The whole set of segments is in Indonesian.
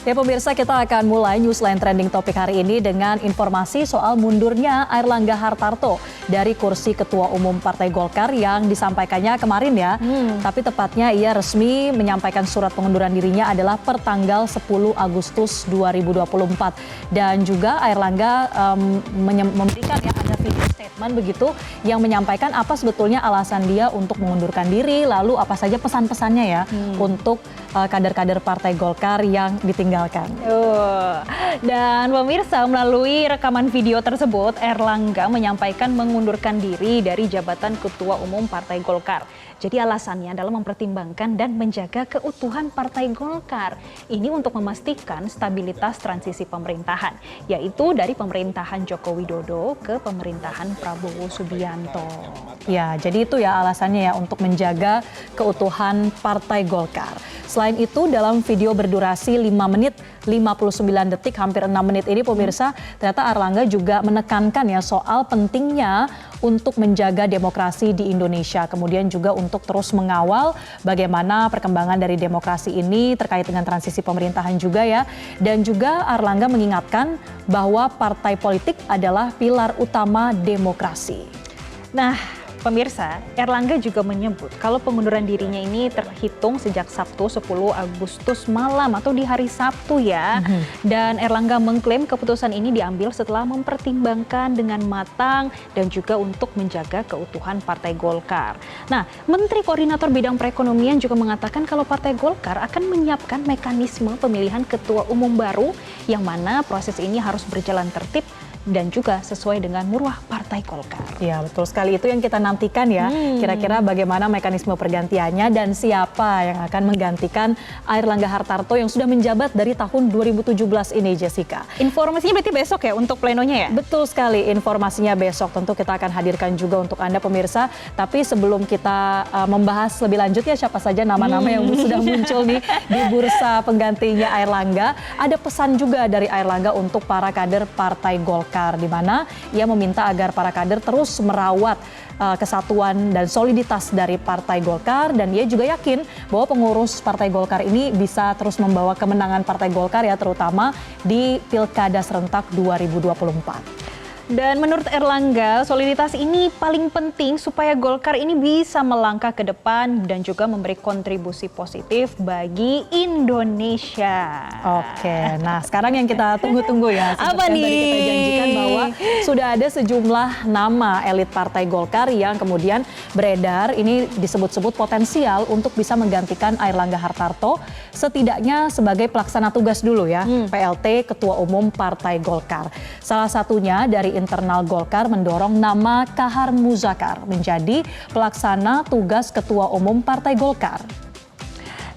Ya pemirsa, kita akan mulai Newsline Trending Topik hari ini dengan informasi soal mundurnya Airlangga Hartarto dari kursi Ketua Umum Partai Golkar yang disampaikannya kemarin ya. Tapi tepatnya ia resmi menyampaikan surat pengunduran dirinya adalah per tanggal 10 Agustus 2024. Dan juga Airlangga memberikan ya ada video statement begitu yang menyampaikan apa sebetulnya alasan dia untuk mengundurkan diri, lalu apa saja pesan-pesannya ya untuk kader-kader Partai Golkar yang ditinggalkan. Dan pemirsa, melalui rekaman video tersebut, Airlangga menyampaikan mengundurkan diri dari jabatan Ketua Umum Partai Golkar. Jadi alasannya adalah mempertimbangkan dan menjaga keutuhan Partai Golkar. Ini untuk memastikan stabilitas transisi pemerintahan, yaitu dari pemerintahan Joko Widodo ke pemerintahan Prabowo Subianto. Ya, jadi itu ya alasannya ya untuk menjaga keutuhan Partai Golkar. Selain itu dalam video berdurasi 5 menit 59 detik hampir 6 menit ini pemirsa, ternyata Airlangga juga menekankan ya soal pentingnya untuk menjaga demokrasi di Indonesia. Kemudian juga untuk terus mengawal bagaimana perkembangan dari demokrasi ini terkait dengan transisi pemerintahan juga ya. Dan juga Airlangga mengingatkan bahwa partai politik adalah pilar utama demokrasi. Nah, pemirsa, Airlangga juga menyebut kalau pengunduran dirinya ini terhitung sejak Sabtu 10 Agustus malam atau di hari Sabtu ya. Dan Airlangga mengklaim keputusan ini diambil setelah mempertimbangkan dengan matang dan juga untuk menjaga keutuhan Partai Golkar. Nah, Menteri Koordinator Bidang Perekonomian juga mengatakan kalau Partai Golkar akan menyiapkan mekanisme pemilihan ketua umum baru yang mana proses ini harus berjalan tertib dan juga sesuai dengan murwah Partai Golkar. Ya betul sekali, itu yang kita nantikan ya. Kira-kira bagaimana mekanisme pergantiannya dan siapa yang akan menggantikan Airlangga Hartarto yang sudah menjabat dari tahun 2017 ini, Jessica. Informasinya berarti besok ya untuk plenonya ya? Betul sekali, informasinya besok tentu kita akan hadirkan juga untuk Anda pemirsa. Tapi sebelum kita membahas lebih lanjut ya siapa saja nama-nama yang sudah muncul nih di bursa penggantinya Airlangga, ada pesan juga dari Airlangga untuk para kader Partai Golkar, di mana ia meminta agar para kader terus merawat kesatuan dan soliditas dari Partai Golkar, dan ia juga yakin bahwa pengurus Partai Golkar ini bisa terus membawa kemenangan Partai Golkar ya, terutama di Pilkada serentak 2024. Dan menurut Airlangga, soliditas ini paling penting supaya Golkar ini bisa melangkah ke depan dan juga memberi kontribusi positif bagi Indonesia. Oke, nah sekarang yang kita tunggu-tunggu ya. Apa nih? Tadi kita janjikan bahwa sudah ada sejumlah nama elit Partai Golkar yang kemudian beredar, ini disebut-sebut potensial untuk bisa menggantikan Airlangga Hartarto, setidaknya sebagai pelaksana tugas dulu ya, PLT Ketua Umum Partai Golkar. Salah satunya dari internal Golkar mendorong nama Kahar Muzakar menjadi pelaksana tugas Ketua Umum Partai Golkar.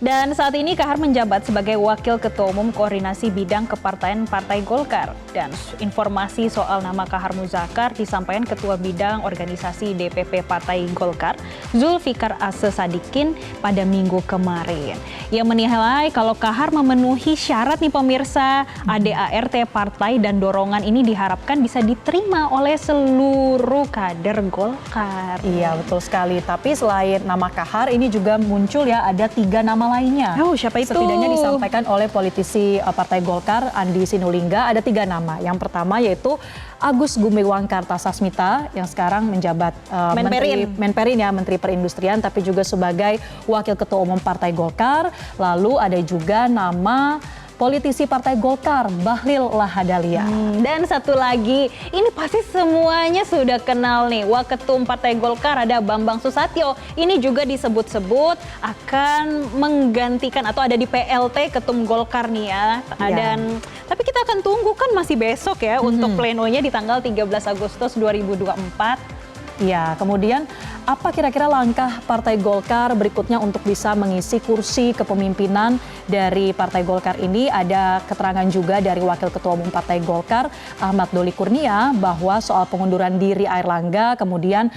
Dan saat ini Kahar menjabat sebagai Wakil Ketua Umum Koordinasi Bidang Kepartaian Partai Golkar. Dan informasi soal nama Kahar Muzakar disampaikan Ketua Bidang Organisasi DPP Partai Golkar, Zulfikar Ase Sadikin pada minggu kemarin. Ia menilai kalau Kahar memenuhi syarat nih pemirsa, ADART partai dan dorongan ini diharapkan bisa diterima oleh seluruh kader Golkar. Iya betul sekali, tapi selain nama Kahar ini juga muncul ya ada 3 nama lainnya. Oh, siapa itu? Setidaknya disampaikan oleh politisi Partai Golkar Andi Sinulinga ada 3 nama. Yang pertama yaitu Agus Gumiwang Kartasasmita yang sekarang menjabat Menperin ya, Menteri Perindustrian, tapi juga sebagai Wakil Ketua Umum Partai Golkar. Lalu ada juga nama politisi Partai Golkar Bahlil Lahadalia. Dan satu lagi, ini pasti semuanya sudah kenal nih. Waketum Partai Golkar ada Bambang Susatyo. Ini juga disebut-sebut akan menggantikan atau ada di PLT Ketum Golkar nih ya. Dan tapi kita akan tunggu, kan masih besok ya untuk plenonya di tanggal 13 Agustus 2024. Ya, kemudian apa kira-kira langkah Partai Golkar berikutnya untuk bisa mengisi kursi kepemimpinan dari Partai Golkar ini? Ada keterangan juga dari Wakil Ketua Umum Partai Golkar Ahmad Doli Kurnia bahwa soal pengunduran diri Airlangga, kemudian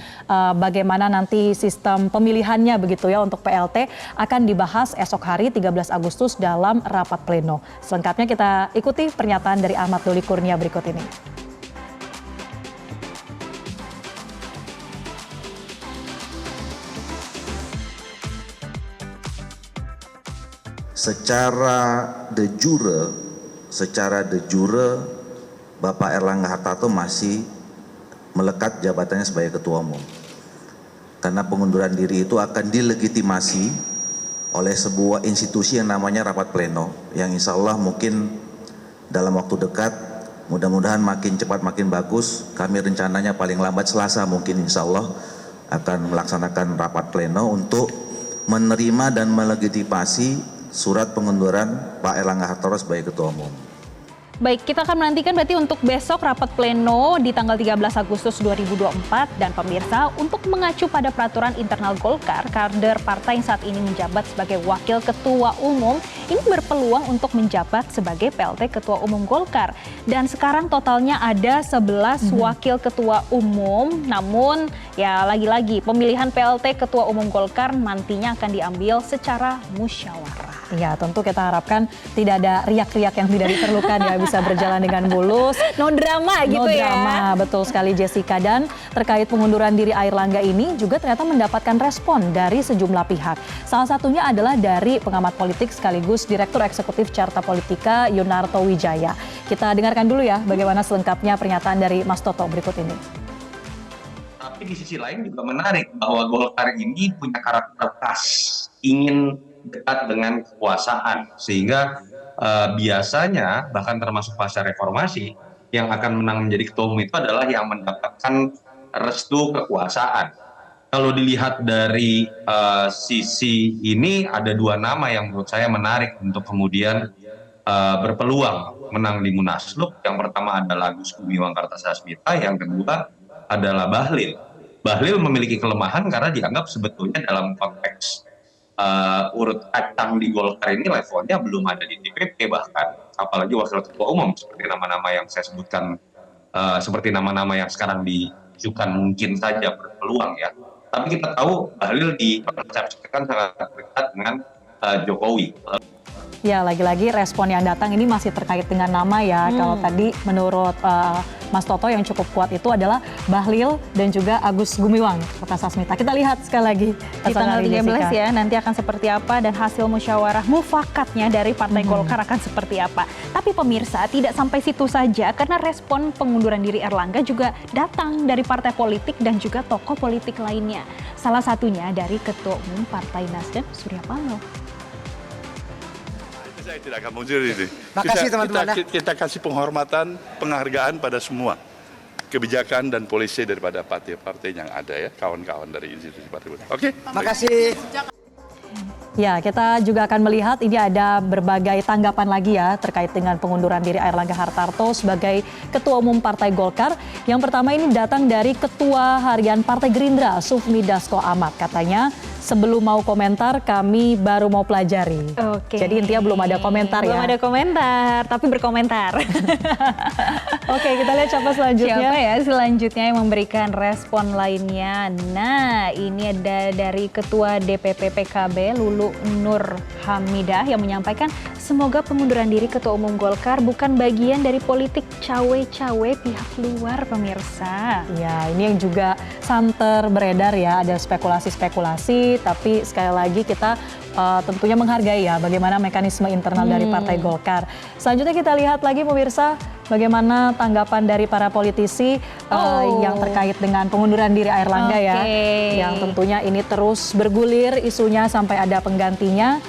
bagaimana nanti sistem pemilihannya begitu ya untuk PLT akan dibahas esok hari 13 Agustus dalam rapat pleno. Selengkapnya kita ikuti pernyataan dari Ahmad Doli Kurnia berikut ini. secara de jure Bapak Erlangga Hartarto masih melekat jabatannya sebagai Ketua Umum. Karena pengunduran diri itu akan dilegitimasi oleh sebuah institusi yang namanya rapat pleno, yang insya Allah mungkin dalam waktu dekat, mudah-mudahan makin cepat makin bagus. Kami rencananya paling lambat Selasa mungkin insya Allah akan melaksanakan rapat pleno untuk menerima dan melegitimasi surat pengunduran Pak Erlangga Hartarto sebagai Ketua Umum. Baik, kita akan menantikan berarti untuk besok rapat pleno di tanggal 13 Agustus 2024 dan pemirsa untuk mengacu pada peraturan internal Golkar, kader partai yang saat ini menjabat sebagai Wakil Ketua Umum ini berpeluang untuk menjabat sebagai PLT Ketua Umum Golkar. Dan sekarang totalnya ada 11 Wakil Ketua Umum, namun ya lagi-lagi pemilihan PLT Ketua Umum Golkar nantinya akan diambil secara musyawarah. Ya, tentu kita harapkan tidak ada riak-riak yang tidak diperlukan ya, bisa berjalan dengan mulus. No drama gitu No ya. drama, betul sekali Jessica. Dan terkait pengunduran diri Airlangga ini juga ternyata mendapatkan respon dari sejumlah pihak. Salah satunya adalah dari pengamat politik sekaligus Direktur Eksekutif Carta Politika Yunarto Wijaya. Kita dengarkan dulu ya bagaimana selengkapnya pernyataan dari Mas Toto berikut ini. Tapi di sisi lain juga menarik bahwa Golkar ini punya karakter khas, ingin dekat dengan kekuasaan, sehingga biasanya bahkan termasuk pasca reformasi yang akan menang menjadi ketua umum itu adalah yang mendapatkan restu kekuasaan. Kalau dilihat dari sisi ini ada dua nama yang menurut saya menarik untuk kemudian berpeluang menang di Munaslup. Yang pertama adalah Agus Gumiwang Kartasasmita, yang kedua adalah Bahlil. Bahlil memiliki kelemahan karena dianggap sebetulnya dalam konteks urut kacang di Golkar ini levelnya belum ada di DPP, bahkan apalagi wakil ketua umum seperti nama-nama yang saya sebutkan, seperti nama-nama yang sekarang diajukan mungkin saja berpeluang ya. Tapi kita tahu Bahlil dipersepsikan sangat dekat dengan Jokowi. Ya, lagi-lagi respon yang datang ini masih terkait dengan nama ya. Kalau tadi menurut Mas Toto yang cukup kuat itu adalah Bahlil dan juga Agus Gumiwang Kartasasmita. Kita lihat sekali lagi Di tanggal 13 ya, nanti akan seperti apa dan hasil musyawarah mufakatnya dari Partai Golkar akan seperti apa. Tapi pemirsa, tidak sampai situ saja karena respon pengunduran diri Erlangga juga datang dari partai politik dan juga tokoh politik lainnya. Salah satunya dari Ketua Umum Partai Nasdem, Surya Paloh. Saya tidak akan mundur ini. Makasih teman-teman. Kita kasih penghormatan, penghargaan pada semua kebijakan dan polisi daripada partai-partai yang ada ya, kawan-kawan dari institusi partai. Oke? Makasih. Ya, kita juga akan melihat ini ada berbagai tanggapan lagi ya terkait dengan pengunduran diri Airlangga Hartarto sebagai Ketua Umum Partai Golkar. Yang pertama ini datang dari Ketua Harian Partai Gerindra, Sufmi Dasko Ahmad. Katanya, sebelum mau komentar, kami baru mau pelajari. Oke. Jadi intinya belum ada komentar ya. Belum ada komentar, tapi berkomentar. Oke, kita lihat siapa selanjutnya. Siapa ya selanjutnya yang memberikan respon lainnya? Nah, ini ada dari Ketua DPP PKB Lulu Nur Hamidah yang menyampaikan semoga pengunduran diri Ketua Umum Golkar bukan bagian dari politik cawe-cawe pihak luar, pemirsa. Ya, ini yang juga santer beredar ya, ada spekulasi-spekulasi, tapi sekali lagi kita tentunya menghargai ya bagaimana mekanisme internal dari Partai Golkar. Selanjutnya kita lihat lagi pemirsa bagaimana tanggapan dari para politisi yang terkait dengan pengunduran diri Airlangga ya. Yang tentunya ini terus bergulir isunya sampai ada penggantinya.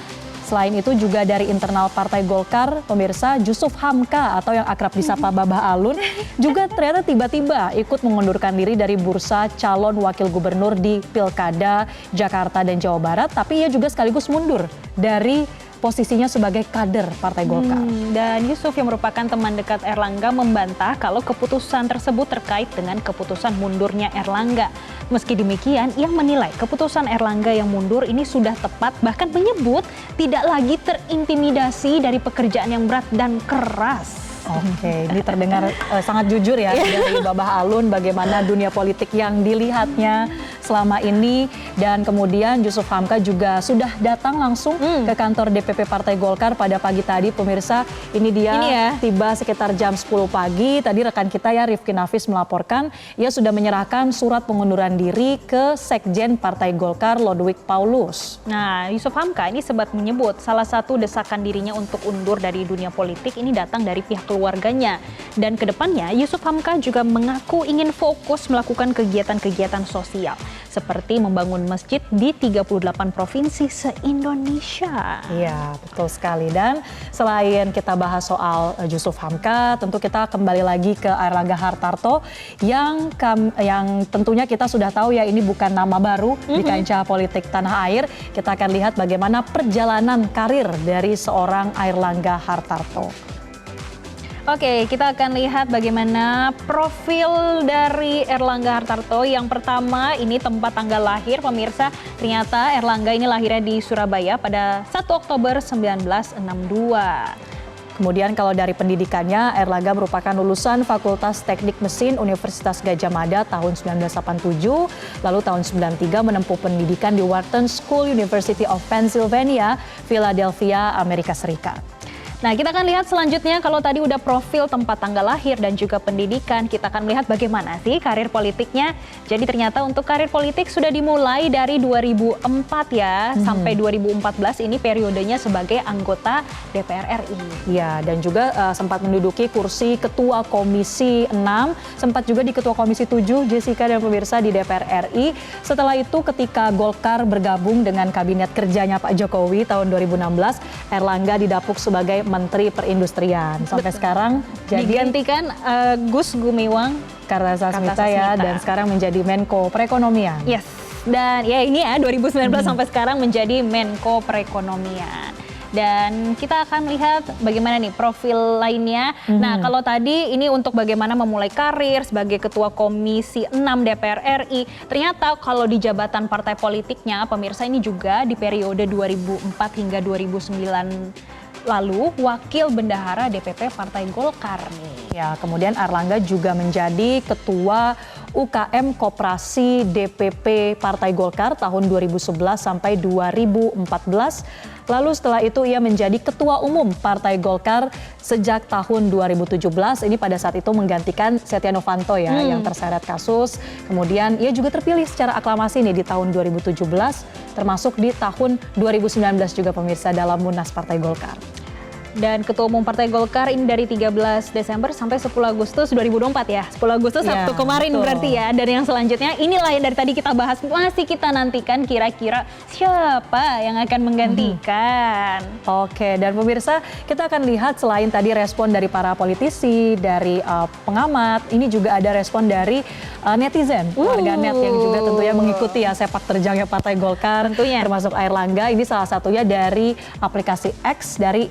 Selain itu juga dari internal Partai Golkar, pemirsa Jusuf Hamka atau yang akrab disapa Babah Alun juga ternyata tiba-tiba ikut mengundurkan diri dari bursa calon wakil gubernur di Pilkada Jakarta dan Jawa Barat, tapi ia juga sekaligus mundur dari posisinya sebagai kader Partai Golkar. Dan Yusuf yang merupakan teman dekat Erlangga membantah kalau keputusan tersebut terkait dengan keputusan mundurnya Erlangga. Meski demikian, ia menilai keputusan Erlangga yang mundur ini sudah tepat, bahkan menyebut tidak lagi terintimidasi dari pekerjaan yang berat dan keras. Oke, ini terdengar sangat jujur ya dari Babah Alun bagaimana dunia politik yang dilihatnya selama ini, dan kemudian Yusuf Hamka juga sudah datang langsung ke kantor DPP Partai Golkar pada pagi tadi. Pemirsa, ini dia tiba sekitar jam 10 pagi. Tadi rekan kita ya Rifki Nafis melaporkan ia sudah menyerahkan surat pengunduran diri ke Sekjen Partai Golkar Lodewijk Paulus. Nah, Yusuf Hamka ini sempat menyebut salah satu desakan dirinya untuk undur dari dunia politik ini datang dari pihak keluarganya. Dan kedepannya Yusuf Hamka juga mengaku ingin fokus melakukan kegiatan-kegiatan sosial seperti membangun masjid di 38 provinsi se-Indonesia. Iya, betul sekali. Dan selain kita bahas soal Yusuf Hamka, tentu kita kembali lagi ke Airlangga Hartarto yang tentunya kita sudah tahu ya ini bukan nama baru di kancah politik tanah air. Kita akan lihat bagaimana perjalanan karir dari seorang Airlangga Hartarto. Oke, kita akan lihat bagaimana profil dari Airlangga Hartarto. Yang pertama, ini tempat tanggal lahir, pemirsa. Ternyata Airlangga ini lahirnya di Surabaya pada 1 Oktober 1962. Kemudian kalau dari pendidikannya, Airlangga merupakan lulusan Fakultas Teknik Mesin Universitas Gadjah Mada tahun 1987, lalu tahun 93 menempuh pendidikan di Wharton School University of Pennsylvania, Philadelphia, Amerika Serikat. Nah, kita akan lihat selanjutnya kalau tadi udah profil tempat tanggal lahir dan juga pendidikan, kita akan melihat bagaimana sih karir politiknya. Jadi ternyata untuk karir politik sudah dimulai dari 2004 ya, sampai 2014 ini periodenya sebagai anggota DPR RI. Ya, dan juga sempat menduduki kursi Ketua Komisi 6, sempat juga di Ketua Komisi 7, Jessica dan pemirsa di DPR RI. Setelah itu ketika Golkar bergabung dengan Kabinet Kerjanya Pak Jokowi tahun 2016, Airlangga didapuk sebagai Menteri Perindustrian. Sampai sekarang jadi digantikan Gus Gumiwang Kartasasmita ya, dan sekarang menjadi Menko Perekonomian. Yes, dan ya ini ya 2019 sampai sekarang menjadi Menko Perekonomian. Dan kita akan lihat bagaimana nih profil lainnya. Nah, kalau tadi ini untuk bagaimana memulai karir sebagai Ketua Komisi 6 DPR RI. Ternyata kalau di jabatan partai politiknya, pemirsa ini juga di periode 2004 hingga 2009 lalu Wakil Bendahara DPP Partai Golkar nih. Ya, kemudian Airlangga juga menjadi Ketua UKM Koperasi DPP Partai Golkar tahun 2011 sampai 2014. Lalu setelah itu ia menjadi Ketua Umum Partai Golkar sejak tahun 2017. Ini pada saat itu menggantikan Setia Novanto ya yang terseret kasus. Kemudian ia juga terpilih secara aklamasi nih di tahun 2017, termasuk di tahun 2019 juga pemirsa dalam Munas Partai Golkar. Dan Ketua Umum Partai Golkar ini dari 13 Desember sampai 10 Agustus 2024 ya. 10 Agustus Sabtu kemarin betul. Berarti ya. Dan yang selanjutnya inilah yang dari tadi kita bahas. Masih kita nantikan kira-kira siapa yang akan menggantikan. Oke, dan pemirsa kita akan lihat selain tadi respon dari para politisi, dari pengamat, ini juga ada respon dari netizen, warganet yang juga tentunya mengikuti ya sepak terjangnya Partai Golkar. Tentunya. Termasuk Airlangga, ini salah satunya dari aplikasi X dari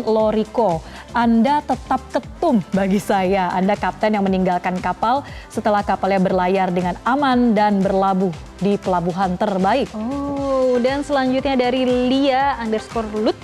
Loriko. Anda tetap ketum bagi saya. Anda kapten yang meninggalkan kapal setelah kapalnya berlayar dengan aman dan berlabuh di pelabuhan terbaik. Oh, dan selanjutnya dari Lia_Lut.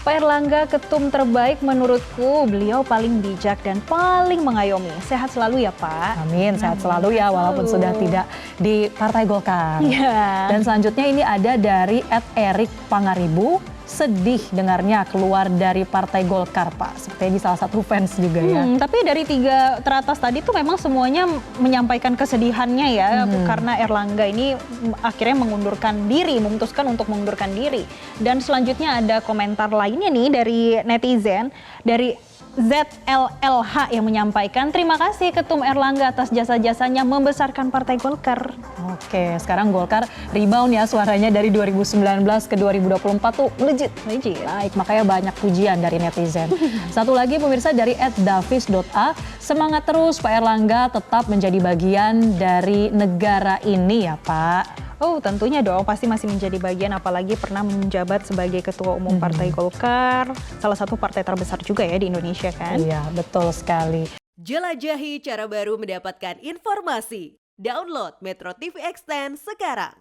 Pak Airlangga ketum terbaik menurutku, beliau paling bijak dan paling mengayomi. Sehat selalu ya Pak. Amin, sehat selalu ya walaupun sudah tidak di Partai Golkar. Yeah. Dan selanjutnya ini ada dari @Erik Pangaribu. Sedih dengarnya keluar dari Partai Golkar Pak. Sepertinya ini salah satu fans juga ya. Tapi dari 3 teratas tadi tuh memang semuanya menyampaikan kesedihannya ya. Karena Airlangga ini akhirnya memutuskan untuk mengundurkan diri. Dan selanjutnya ada komentar lainnya nih dari netizen, dari ZLLH yang menyampaikan, terima kasih Ketum Airlangga atas jasa-jasanya membesarkan Partai Golkar. Oke, sekarang Golkar rebound ya suaranya dari 2019 ke 2024 tuh legit. Naik, makanya banyak pujian dari netizen. Satu lagi pemirsa dari @davis.a, semangat terus Pak Airlangga tetap menjadi bagian dari negara ini ya Pak. Oh tentunya dong, pasti masih menjadi bagian, apalagi pernah menjabat sebagai Ketua Umum Partai Golkar, salah satu partai terbesar juga ya di Indonesia kan? Iya, betul sekali. Jelajahi cara baru mendapatkan informasi. Download Metro TV Extend sekarang.